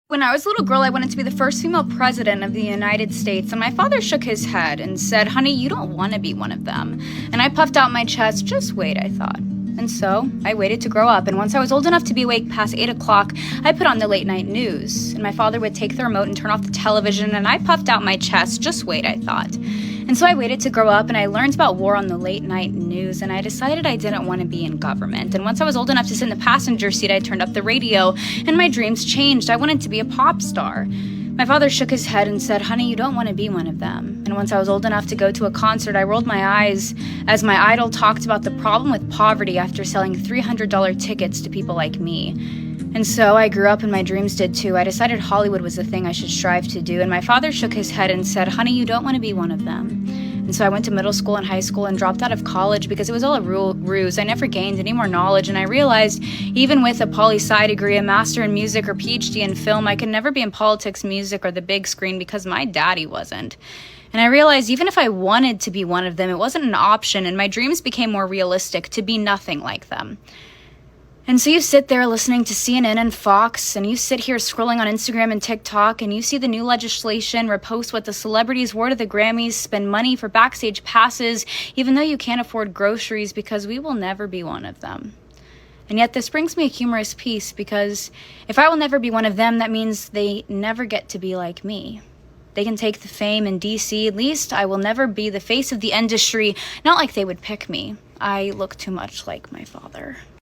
When I was a little girl, I wanted to be the first female president of the United States, and my father shook his head and said, "Honey, you don't want to be one of them." And I puffed out my chest. "Just wait," I thought. And so I waited to grow up, and once I was old enough to be awake past 8 o'clock, I put on the late night news, and my father would take the remote and turn off the television, and I puffed out my chest. "Just wait," I thought. And so I waited to grow up, and I learned about war on the late night news, and I decided I didn't want to be in government. And once I was old enough to sit in the passenger seat, I turned up the radio, and my dreams changed. I wanted to be a pop star. My father shook his head and said, "Honey, you don't want to be one of them." And once I was old enough to go to a concert, I rolled my eyes as my idol talked about the problem with poverty after selling $300 tickets to people like me. And so I grew up, and my dreams did too. I decided Hollywood was the thing I should strive to do, and my father shook his head and said, "Honey, you don't want to be one of them." And so I went to middle school and high school and dropped out of college because it was all a ruse. I never gained any more knowledge, and I realized even with a poli-sci degree, a master in music, or PhD in film, I could never be in politics, music, or the big screen because my daddy wasn't. And I realized even if I wanted to be one of them, it wasn't an option, and my dreams became more realistic to be nothing like them. And so you sit there listening to CNN and Fox, and you sit here scrolling on Instagram and TikTok, and you see the new legislation repost what the celebrities wore to the Grammys, spend money for backstage passes, even though you can't afford groceries, because we will never be one of them. And yet this brings me a humorous piece, because if I will never be one of them, that means they never get to be like me. They can take the fame in DC, at least I will never be the face of the industry, not like they would pick me. I look too much like my father.